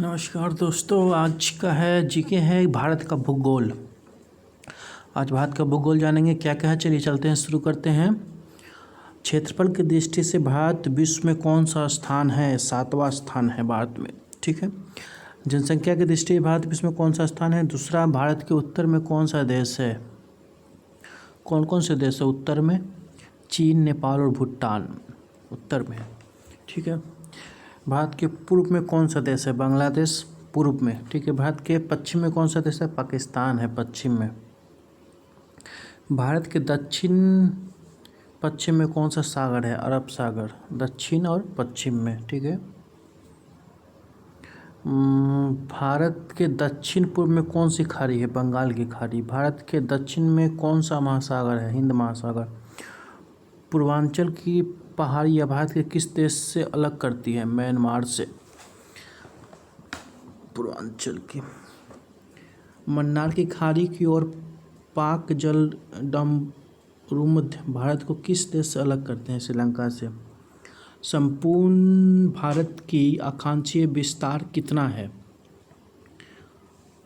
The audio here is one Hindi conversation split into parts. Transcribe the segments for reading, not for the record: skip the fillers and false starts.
नमस्कार दोस्तों, आज का है जीके है भारत का भूगोल। आज भारत का भूगोल जानेंगे क्या क्या है। चलिए चलते हैं, शुरू करते हैं। क्षेत्रफल की दृष्टि से भारत विश्व में कौन सा स्थान है? 7वां स्थान है भारत में। ठीक है। जनसंख्या की दृष्टि से भारत विश्व में कौन सा स्थान है? दूसरा, भारत के उत्तर में कौन सा देश है? कौन कौन से देश है उत्तर में? चीन, नेपाल और भूटान उत्तर में है। ठीक है। भारत के पूर्व में कौन सा देश है? बांग्लादेश पूर्व में। ठीक है। भारत के पश्चिम में कौन सा देश है? पाकिस्तान है पश्चिम में। भारत के दक्षिण पश्चिम में कौन सा सागर है? अरब सागर, दक्षिण और पश्चिम में। ठीक है। भारत के दक्षिण पूर्व में कौन सी खाड़ी है? बंगाल की खाड़ी। भारत के दक्षिण में कौन सा महासागर है? हिंद महासागर। पूर्वांचल की पहाड़ियाँ भारत के किस देश से अलग करती है? म्यांमार से। पूर्वांचल की मन्नार की खाड़ी की ओर पाक जल डमरूमध्य भारत को किस देश से अलग करते हैं? श्रीलंका से। संपूर्ण भारत की अक्षांशीय विस्तार कितना है?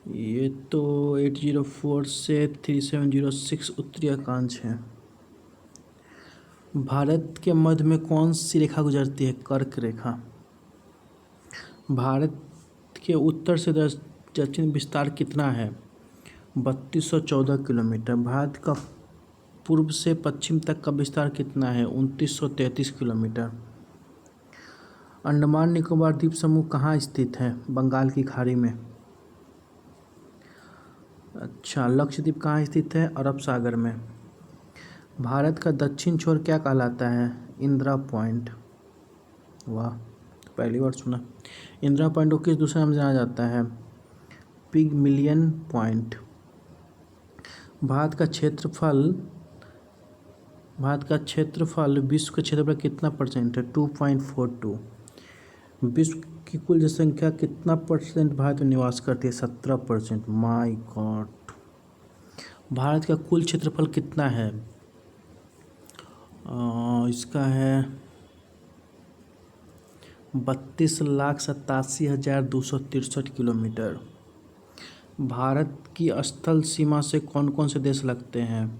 ये तो 804 से 3706 उत्तरी अक्षांश है। भारत के मध्य में कौन सी रेखा गुजरती है? कर्क रेखा। भारत के उत्तर से दक्षिण विस्तार कितना है? 3214 किलोमीटर। भारत का पूर्व से पश्चिम तक का विस्तार कितना है? 2933 किलोमीटर। अंडमान निकोबार द्वीप समूह कहाँ स्थित है? बंगाल की खाड़ी में। अच्छा, लक्षद्वीप कहाँ स्थित है? अरब सागर में। भारत का दक्षिण छोर क्या कहलाता है? इंदिरा पॉइंट। वाह, पहली बार सुना। इंदिरा पॉइंट को किस दूसरे नाम से जाना जाता है? पिगमिलियन पॉइंट। भारत का क्षेत्रफल विश्व के क्षेत्रफल कितना परसेंट है? 2.42। विश्व की कुल जनसंख्या कितना परसेंट भारत में निवास करती है? 17%। My God. भारत का कुल क्षेत्रफल कितना है? इसका है 32,87,263 किलोमीटर। भारत की स्थल सीमा से कौन कौन से देश लगते हैं?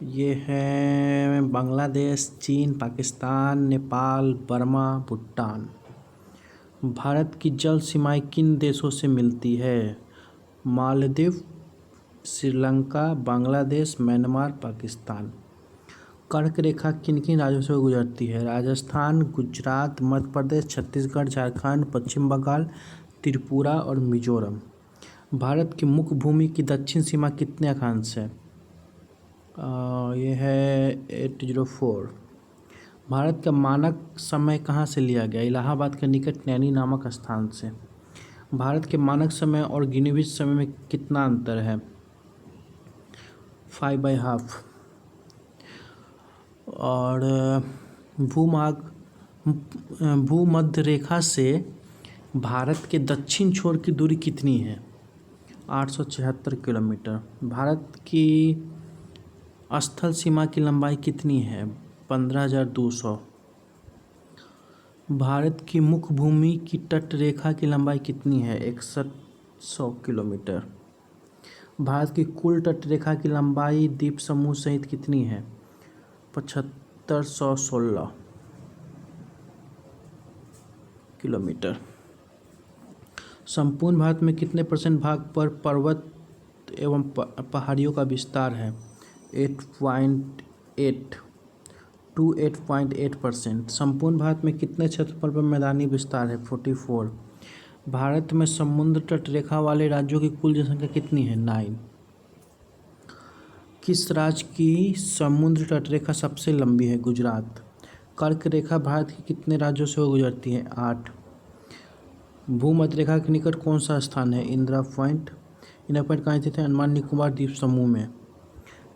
ये है बांग्लादेश, चीन, पाकिस्तान, नेपाल, बर्मा, भूटान। भारत की जल सीमाएं किन देशों से मिलती है? मालदीव, श्रीलंका, बांग्लादेश, म्यांमार, पाकिस्तान। कर्क रेखा किन किन राज्यों से गुजरती है? राजस्थान, गुजरात, मध्य प्रदेश, छत्तीसगढ़, झारखंड, पश्चिम बंगाल, त्रिपुरा और मिजोरम। भारत की मुख्य भूमि की दक्षिण सीमा कितने अक्षांश है? ये है 804। भारत का मानक समय कहाँ से लिया गया? इलाहाबाद के निकट नैनी नामक स्थान से। भारत के मानक समय और गिनीविज समय में कितना अंतर है? 5/2। और भूमध्य रेखा से भारत के दक्षिण छोर की दूरी कितनी है? 876 किलोमीटर। भारत की स्थल सीमा की लंबाई कितनी है? 15,200। भारत की मुख्य भूमि की तट रेखा की लंबाई कितनी है? 6100 किलोमीटर। भारत की कुल तट रेखा की लंबाई द्वीप समूह सहित कितनी है? 7516 किलोमीटर। संपूर्ण भारत में कितने परसेंट भाग पर पर्वत एवं पहाड़ियों का विस्तार है? 8.8%। संपूर्ण भारत में कितने क्षेत्रफल पर मैदानी विस्तार है? 44। भारत में समुद्र तट रेखा वाले राज्यों की कुल जनसंख्या कितनी है? 9। किस राज्य की समुद्र तट रेखा सबसे लंबी है? गुजरात। कर्क रेखा भारत के कितने राज्यों से गुजरती है? 8। भूमध्य रेखा के निकट कौन सा स्थान है? इंदिरा पॉइंट। इंदिरा पॉइंट कहाँ स्थित है? अंडमान निकोबार द्वीप समूह में।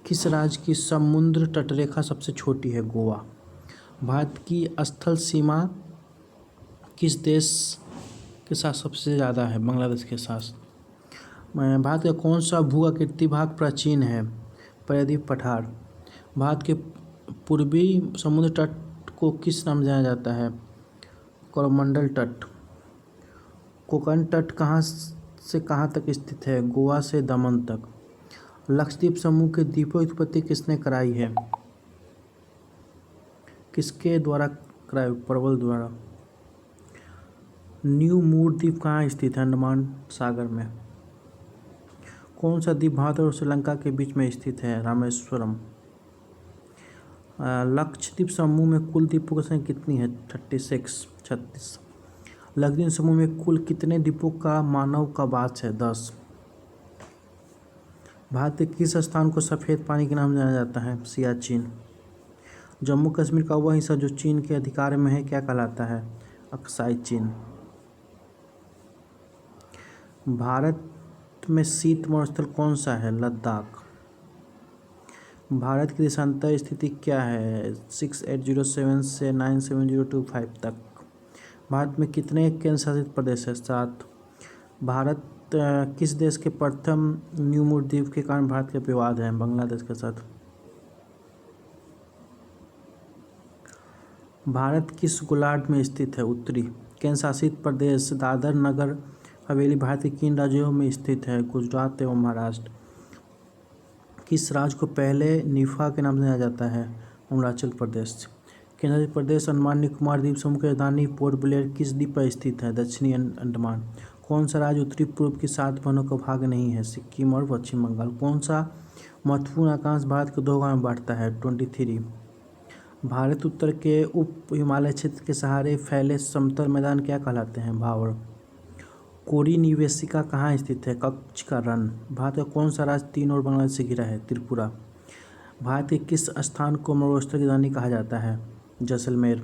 किस राज्य की समुद्र तटरेखा सबसे छोटी है? गोवा। भारत की स्थल सीमा किस देश के साथ सबसे ज़्यादा है? बांग्लादेश के साथ। भारत का कौन सा भू आकृति भाग प्राचीन है? प्रायद्वीप पठार। भारत के पूर्वी समुद्र तट को किस नाम से जाना जाता है? कोरोमंडल तट। कोकण तट कहाँ से कहाँ तक स्थित है? गोवा से दमन तक। लक्षद्वीप समूह के द्वीपों की उत्पत्ति किसने कराई है? किसके द्वारा कराई? प्रबल द्वारा। न्यू मूर द्वीप कहाँ स्थित है? अंडमान सागर में। कौन सा द्वीप भारत और श्रीलंका के बीच में स्थित है? रामेश्वरम। लक्षद्वीप समूह में कुल द्वीपों की संख्या कितनी है? 36। लक्षद्वीप समूह में कुल कितने द्वीपों का मानव का वास है? 10। भारत के किस स्थान को सफ़ेद पानी के नाम से जाना जाता है? सियाचिन। जम्मू कश्मीर का वह हिस्सा जो चीन के अधिकार में है क्या कहलाता है? अक्साई चीन। भारत में शीत मरुस्थल कौन सा है? लद्दाख। भारत की देशांतर स्थिति क्या है? 6807 से 97025 तक। भारत में कितने केंद्र शासित प्रदेश है? 7। भारत किस देश के प्रथम न्यू मूर द्वीप के कारण भारत के विवाद है? बांग्लादेश के साथ। भारत किस गोलार्ध में स्थित है? उत्तरी। केंद्र शासित प्रदेश दादर नगर हवेली भारत के किन राज्यों में स्थित है? गुजरात एवं महाराष्ट्र। किस राज्य को पहले निफा के नाम से जाना जाता है? अरुणाचल प्रदेश। केंद्र शासित प्रदेश अंडमान निकोबार द्वीप समूह की राजधानी पोर्ट ब्लेयर किस द्वीप पर स्थित है? दक्षिणी अंडमान। कौन सा राज्य उत्तरी पूर्व की 7 बहनों का भाग नहीं है? सिक्किम और पश्चिम बंगाल। कौन सा महत्वपूर्ण अक्षांश भारत को 2 भागों में बांटता है? 23। भारत उत्तर के उप हिमालय क्षेत्र के सहारे फैले समतल मैदान क्या कहलाते हैं? भावर। कोरी निवेशिका कहाँ स्थित है? कच्छ का रण। भारत का कौन सा राज्य 3 और बांग्लादेश से घिरा है? त्रिपुरा। भारत के किस स्थान को मरुस्थल की राजधानी कहा जाता है? जैसलमेर।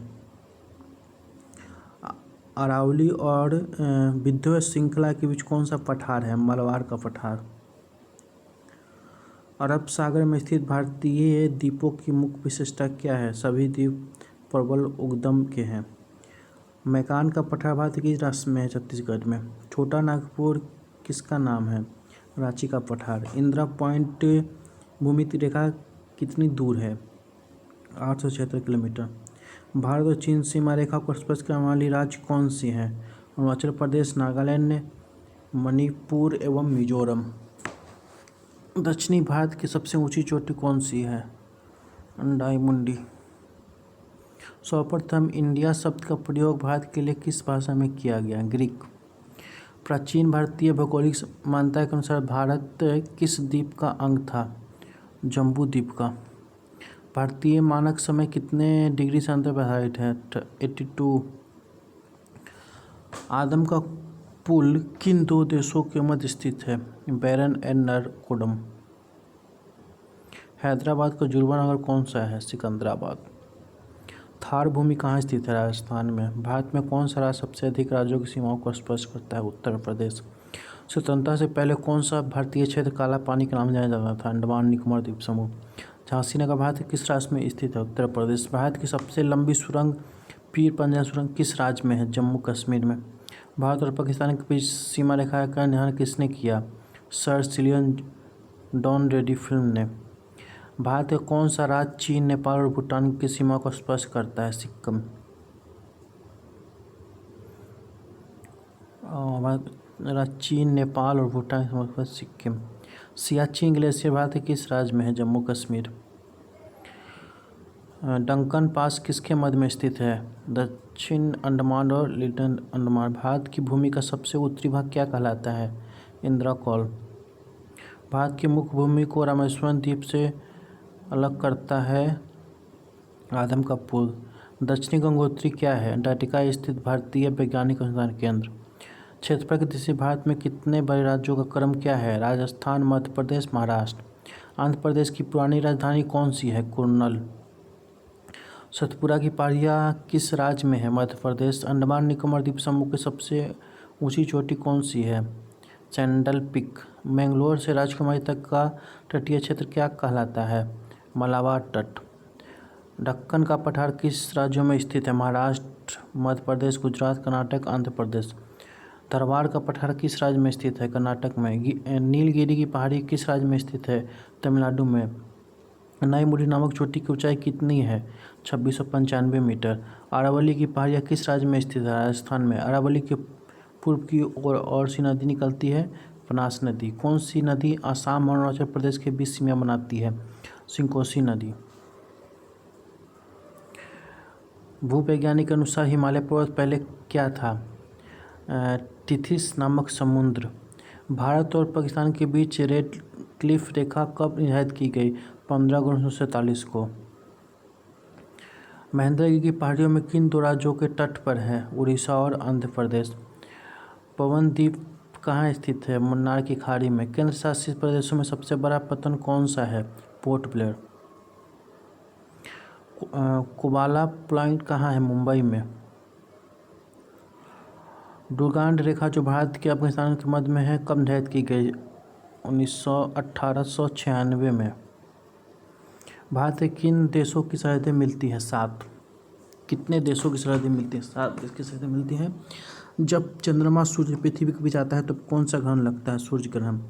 अरावली और विंध्य श्रृंखला के बीच कौन सा पठार है? मलबार का पठार। अरब सागर में स्थित भारतीय द्वीपों की मुख्य विशेषता क्या है? सभी द्वीप प्रबल उद्गम के हैं। मैकान का पठार भारत के किस राज्य में है? छत्तीसगढ़ में। छोटा नागपुर किसका नाम है? रांची का पठार। इंदिरा पॉइंट भूमध्य रेखा कितनी दूर है? 876 किलोमीटर। भारत और चीन सीमा रेखा को स्पर्श करने वाली राज्य कौन सी हैं? अरुणाचल प्रदेश, नागालैंड, मणिपुर एवं मिजोरम। दक्षिणी भारत की सबसे ऊंची चोटी कौन सी है? अंडाईमुंडी। सर्वप्रथम इंडिया शब्द का प्रयोग भारत के लिए किस भाषा में किया गया? ग्रीक। प्राचीन भारतीय भौगोलिक मान्यता के अनुसार भारत किस द्वीप का अंग था? जम्बू द्वीप का। भारतीय मानक समय कितने डिग्री सेंटीग्रेड पर आधारित है? 82। आदम का पुल किन 2 देशों के मध्य स्थित है? बैरन एंड नरकोडम। हैदराबाद का जुड़वा नगर कौन सा है? सिकंदराबाद। थार भूमि कहाँ स्थित है? राजस्थान में। भारत में कौन सा राज्य सबसे अधिक राज्यों की सीमाओं को स्पर्श करता है? उत्तर प्रदेश। स्वतंत्रता से पहले कौन सा भारतीय क्षेत्र काला पानी के नाम से जाना जाता था? अंडमान निकोबार द्वीप समूह। झांसी नगर भारत के किस राज्य में स्थित है? उत्तर प्रदेश। भारत की सबसे लंबी सुरंग पीर पंजाल सुरंग किस राज्य में है? जम्मू कश्मीर में। भारत और पाकिस्तान के बीच सीमा रेखा का निर्धारण किसने किया? सर सिलियन डॉन रेड्डी फिल्म ने। भारत का कौन सा राज्य चीन, नेपाल और भूटान की सीमा को स्पर्श करता है? सिक्किम। चीन, नेपाल और भूटान की सीमा पर सिक्किम। सियाचिन ग्लेशियर भारत के किस राज्य में है? जम्मू कश्मीर। डंकन पास किसके मध्य में स्थित है? दक्षिण अंडमान और लिटिल अंडमान। भारत की भूमि का सबसे उत्तरी भाग क्या कहलाता है? इंदिरा कौल। भारत की मुख्य भूमि को रामेश्वरम द्वीप से अलग करता है आदम का पुल। दक्षिणी गंगोत्री क्या है? अंटार्कटिका स्थित भारतीय वैज्ञानिक अनुसंधान केंद्र। क्षेत्रफल की दृष्टि से भारत में कितने बड़े राज्यों का क्रम क्या है? राजस्थान, मध्य प्रदेश, महाराष्ट्र। आंध्र प्रदेश की पुरानी राजधानी कौन सी है? कुर्नल। सतपुरा की पहाड़ियाँ किस राज्य में है? मध्य प्रदेश। अंडमान निकोबार द्वीप समूह की सबसे ऊंची चोटी कौन सी है? Sandal peak. मैंगलोर से राजकुमारी तक का तटीय क्षेत्र क्या कहलाता है? मलाबार तट। दक्कन का पठार किस राज्यों में स्थित है? महाराष्ट्र, मध्य प्रदेश, गुजरात, कर्नाटक, आंध्र प्रदेश। धरवाड़ का पठार किस राज्य में स्थित है? कर्नाटक में। नीलगिरी की पहाड़ी किस राज्य में स्थित है? तमिलनाडु में। नई मुड़ी नामक चोटी की ऊंचाई कितनी है? 2695 मीटर। अरावली की पहाड़ियाँ किस राज्य में स्थित है? राजस्थान में। अरावली के पूर्व की ओर और सी नदी निकलती है? बनास नदी। कौन सी नदी असम और अरुणाचल प्रदेश के बीच सीमा बनाती है? सिंकोसी नदी। भूवैज्ञानिक के अनुसार हिमालय पर्वत पहले क्या था? टिथिस नामक समुद्र। भारत और पाकिस्तान के बीच रेड क्लिफ रेखा कब निर्धारित की गई? 15 अगस्त 1947 को। महेंद्रगिरी की पहाड़ियों में किन दो राज्यों के तट पर है? उड़ीसा और आंध्र प्रदेश। पवनदीप कहाँ स्थित है? मुन्नार की खाड़ी में। केंद्र शासित प्रदेशों में सबसे बड़ा पत्तन कौन सा है? Port Blair. कोबाला पॉइंट कहाँ है? मुंबई में। डुगांड रेखा जो भारत के अफगानिस्तान के मध्य में है कब निर्धारित की गई? 1896 में। भारत के किन देशों की सरहदें मिलती है? 7। कितने देशों की सरहदें मिलती हैं? 7 देश की सरहदें मिलती हैं। जब चंद्रमा सूर्य पृथ्वी के बीच आता है तो कौन सा ग्रहण लगता है? सूर्य ग्रहण।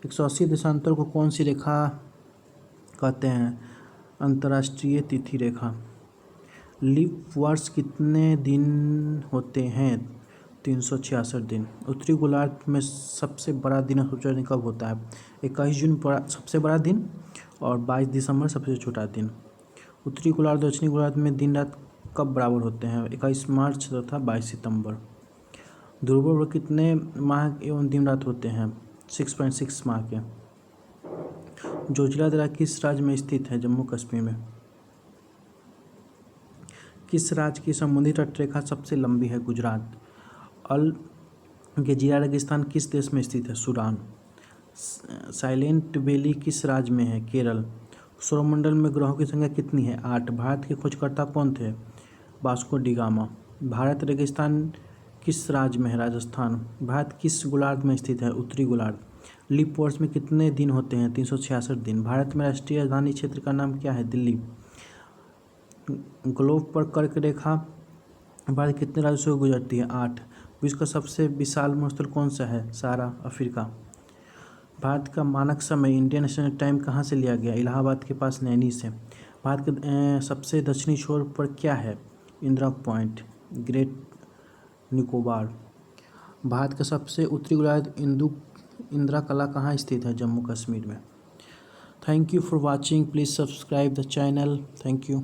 180 देशांतर को कौन सी रेखा कहते हैं? अंतर्राष्ट्रीय तिथि रेखा। लीप वर्ष कितने दिन होते हैं? 366 दिन। उत्तरी गोलार्ध में सबसे बड़ा दिन और सबसे कब होता है? 21 जून सबसे बड़ा दिन और 22 दिसंबर सबसे छोटा दिन। उत्तरी गोलार्ध और दक्षिणी गोलार्ध में दिन रात कब बराबर होते हैं? 21 मार्च तथा 22 सितंबर। ध्रुव पर कितने माह एवं दिन रात होते हैं? 6.6 माह के। जोजिला दर्रा किस राज्य में स्थित है? जम्मू कश्मीर में। किस राज्य की समुद्री तटरेखा सबसे लंबी है? गुजरात। अल गेजिरा रेगिस्तान किस देश में स्थित है? सूडान। साइलेंट वैली किस राज्य में है? केरल। सौरमंडल में ग्रहों की संख्या कितनी है? 8। भारत के खोजकर्ता कौन थे? Vasco D gamma. भारत रेगिस्तान किस राज्य में है? राजस्थान। भारत किस गोलार्ध में स्थित है? उत्तरी गोलार्ध। लीप वर्ष में कितने दिन होते हैं? 366 दिन। भारत में राष्ट्रीय राजधानी क्षेत्र का नाम क्या है? दिल्ली। ग्लोब पर कर्क रेखा भारत कितने राज्यों से गुजरती है? 8। विश्व का सबसे विशाल मरुस्थल कौन सा है? सहारा अफ्रीका। भारत का मानक समय इंडियन स्टैंडर्ड टाइम कहाँ से लिया गया? इलाहाबाद के पास नैनी से। भारत के सबसे दक्षिणी छोर पर क्या है? Indira point, great Nicobar. भारत का सबसे उत्तरी गोलार्ध इंदिरा कला कहाँ स्थित है? जम्मू कश्मीर में। Thank you for watching. Please subscribe the channel. Thank you.